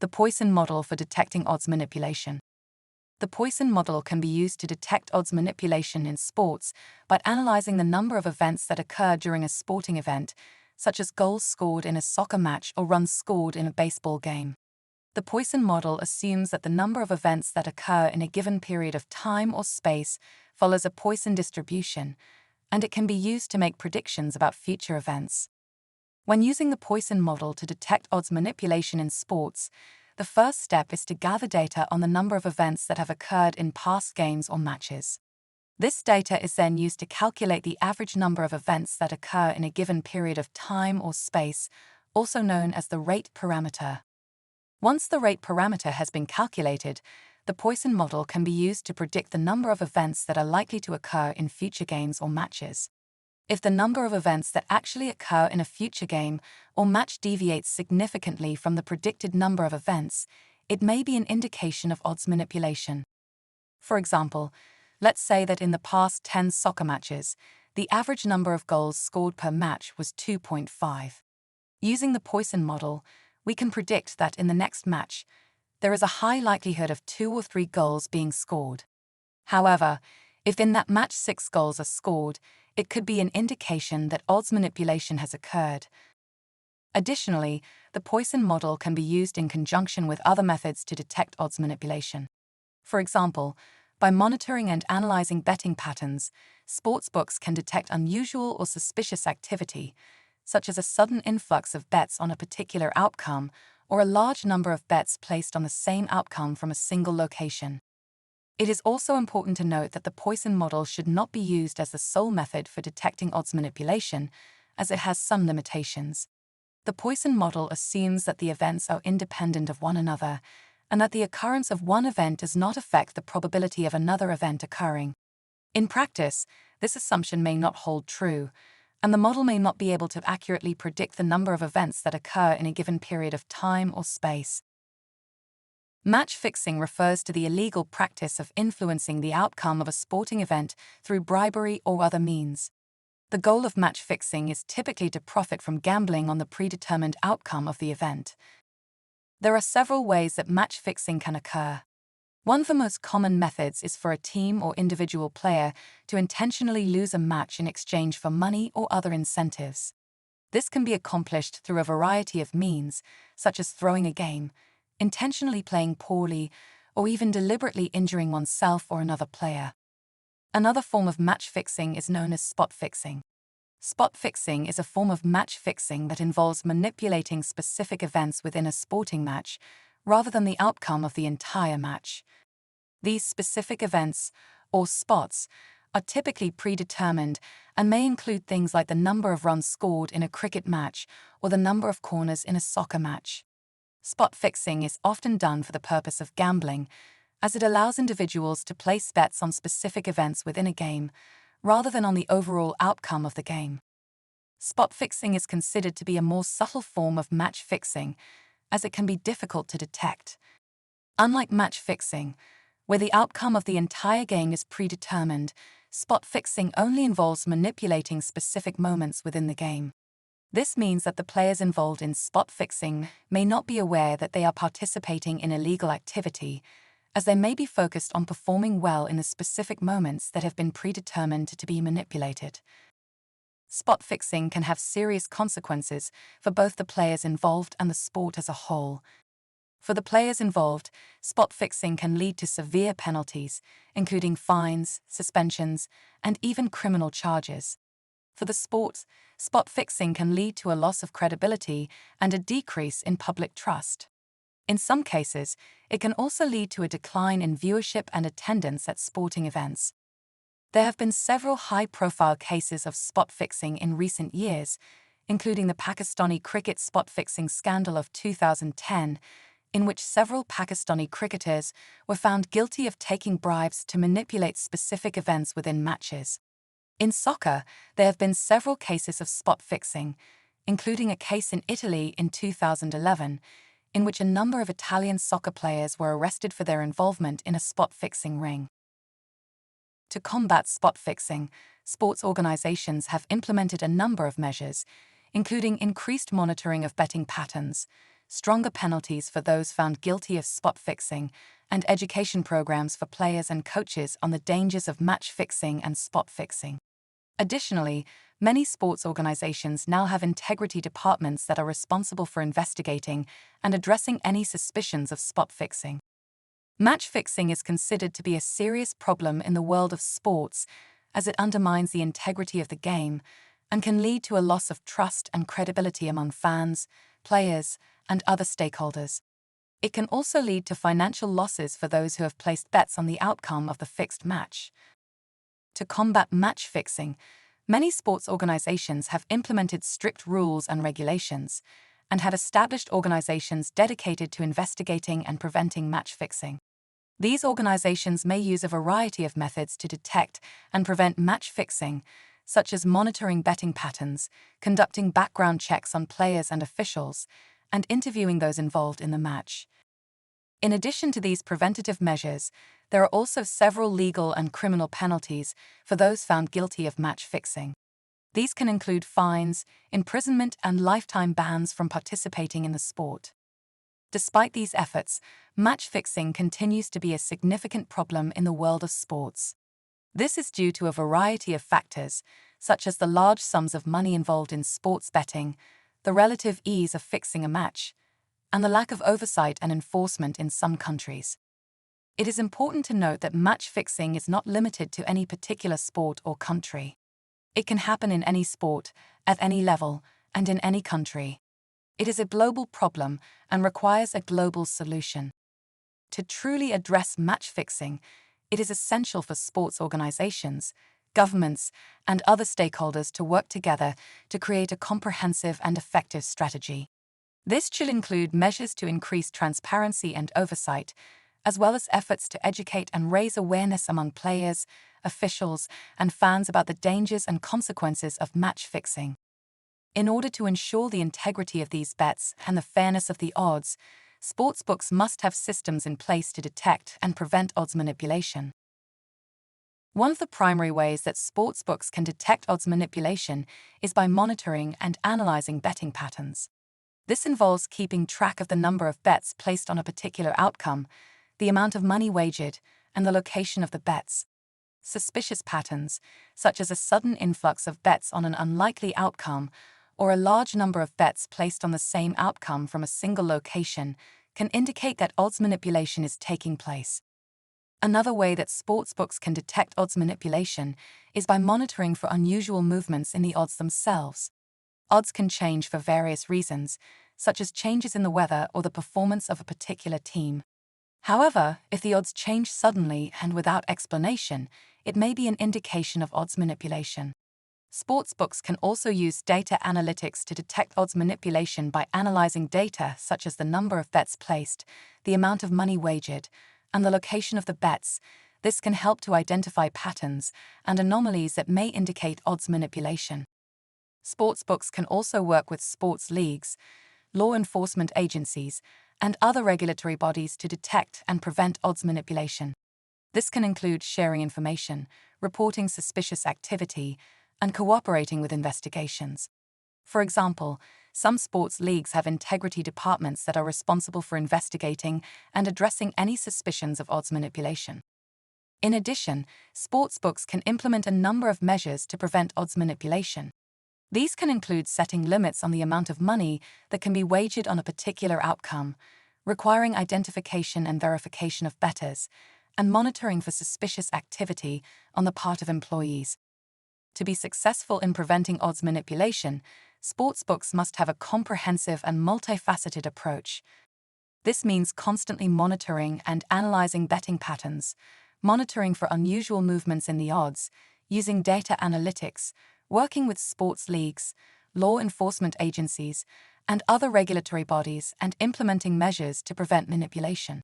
The Poisson Model for detecting odds manipulation. The Poisson Model can be used to detect odds manipulation in sports by analyzing the number of events that occur during a sporting event, such as goals scored in a soccer match or runs scored in a baseball game. The Poisson Model assumes that the number of events that occur in a given period of time or space follows a Poisson distribution, and it can be used to make predictions about future events. When using the Poisson Model to detect odds manipulation in sports, the first step is to gather data on the number of events that have occurred in past games or matches. This data is then used to calculate the average number of events that occur in a given period of time or space, also known as the rate parameter. Once the rate parameter has been calculated, the Poisson Model can be used to predict the number of events that are likely to occur in future games or matches. If the number of events that actually occur in a future game or match deviates significantly from the predicted number of events, it may be an indication of odds manipulation. For example, let's say that in the past 10 soccer matches, the average number of goals scored per match was 2.5. Using the Poisson Model, we can predict that in the next match, there is a high likelihood of 2 or 3 goals being scored. However, if in that match 6 goals are scored, it could be an indication that odds manipulation has occurred. Additionally, the Poisson Model can be used in conjunction with other methods to detect odds manipulation. For example, by monitoring and analyzing betting patterns, sportsbooks can detect unusual or suspicious activity, such as a sudden influx of bets on a particular outcome or a large number of bets placed on the same outcome from a single location. It is also important to note that the Poisson Model should not be used as the sole method for detecting odds manipulation, as it has some limitations. The Poisson Model assumes that the events are independent of one another, and that the occurrence of one event does not affect the probability of another event occurring. In practice, this assumption may not hold true, and the model may not be able to accurately predict the number of events that occur in a given period of time or space. Match fixing refers to the illegal practice of influencing the outcome of a sporting event through bribery or other means. The goal of match fixing is typically to profit from gambling on the predetermined outcome of the event. There are several ways that match fixing can occur. One of the most common methods is for a team or individual player to intentionally lose a match in exchange for money or other incentives. This can be accomplished through a variety of means, such as throwing a game, intentionally playing poorly, or even deliberately injuring oneself or another player. Another form of match fixing is known as spot fixing. Spot fixing is a form of match fixing that involves manipulating specific events within a sporting match rather than the outcome of the entire match. These specific events, or spots, are typically predetermined and may include things like the number of runs scored in a cricket match or the number of corners in a soccer match. Spot fixing is often done for the purpose of gambling, as it allows individuals to place bets on specific events within a game, rather than on the overall outcome of the game. Spot fixing is considered to be a more subtle form of match fixing, as it can be difficult to detect. Unlike match fixing, where the outcome of the entire game is predetermined, spot fixing only involves manipulating specific moments within the game. This means that the players involved in spot fixing may not be aware that they are participating in illegal activity, as they may be focused on performing well in the specific moments that have been predetermined to be manipulated. Spot fixing can have serious consequences for both the players involved and the sport as a whole. For the players involved, spot fixing can lead to severe penalties, including fines, suspensions, and even criminal charges. For the sport, spot fixing can lead to a loss of credibility and a decrease in public trust. In some cases, it can also lead to a decline in viewership and attendance at sporting events. There have been several high-profile cases of spot fixing in recent years, including the Pakistani cricket spot fixing scandal of 2010, in which several Pakistani cricketers were found guilty of taking bribes to manipulate specific events within matches. In soccer, there have been several cases of spot fixing, including a case in Italy in 2011, in which a number of Italian soccer players were arrested for their involvement in a spot fixing ring. To combat spot fixing, sports organizations have implemented a number of measures, including increased monitoring of betting patterns, stronger penalties for those found guilty of spot fixing, and education programs for players and coaches on the dangers of match fixing and spot fixing. Additionally, many sports organizations now have integrity departments that are responsible for investigating and addressing any suspicions of spot fixing. Match fixing is considered to be a serious problem in the world of sports, as it undermines the integrity of the game and can lead to a loss of trust and credibility among fans, players, and other stakeholders. It can also lead to financial losses for those who have placed bets on the outcome of the fixed match. To combat match fixing, many sports organizations have implemented strict rules and regulations, and have established organizations dedicated to investigating and preventing match fixing. These organizations may use a variety of methods to detect and prevent match fixing, such as monitoring betting patterns, conducting background checks on players and officials, and interviewing those involved in the match. In addition to these preventative measures, there are also several legal and criminal penalties for those found guilty of match fixing. These can include fines, imprisonment, and lifetime bans from participating in the sport. Despite these efforts, match fixing continues to be a significant problem in the world of sports. This is due to a variety of factors, such as the large sums of money involved in sports betting, the relative ease of fixing a match, and the lack of oversight and enforcement in some countries. It is important to note that match fixing is not limited to any particular sport or country. It can happen in any sport, at any level, and in any country. It is a global problem and requires a global solution. To truly address match fixing, it is essential for sports organizations, governments, and other stakeholders to work together to create a comprehensive and effective strategy. This should include measures to increase transparency and oversight, as well as efforts to educate and raise awareness among players, officials, and fans about the dangers and consequences of match fixing. In order to ensure the integrity of these bets and the fairness of the odds, sportsbooks must have systems in place to detect and prevent odds manipulation. One of the primary ways that sportsbooks can detect odds manipulation is by monitoring and analyzing betting patterns. This involves keeping track of the number of bets placed on a particular outcome, the amount of money wagered, and the location of the bets. Suspicious patterns, such as a sudden influx of bets on an unlikely outcome, or a large number of bets placed on the same outcome from a single location, can indicate that odds manipulation is taking place. Another way that sportsbooks can detect odds manipulation is by monitoring for unusual movements in the odds themselves. Odds can change for various reasons, such as changes in the weather or the performance of a particular team. However, if the odds change suddenly and without explanation, it may be an indication of odds manipulation. Sportsbooks can also use data analytics to detect odds manipulation by analyzing data such as the number of bets placed, the amount of money wagered, and the location of the bets. This can help to identify patterns and anomalies that may indicate odds manipulation. Sportsbooks can also work with sports leagues, law enforcement agencies, and other regulatory bodies to detect and prevent odds manipulation. This can include sharing information, reporting suspicious activity, and cooperating with investigations. For example, some sports leagues have integrity departments that are responsible for investigating and addressing any suspicions of odds manipulation. In addition, sportsbooks can implement a number of measures to prevent odds manipulation. These can include setting limits on the amount of money that can be wagered on a particular outcome, requiring identification and verification of bettors, and monitoring for suspicious activity on the part of employees. To be successful in preventing odds manipulation, sportsbooks must have a comprehensive and multifaceted approach. This means constantly monitoring and analyzing betting patterns, monitoring for unusual movements in the odds, using data analytics, working with sports leagues, law enforcement agencies, and other regulatory bodies, and implementing measures to prevent manipulation.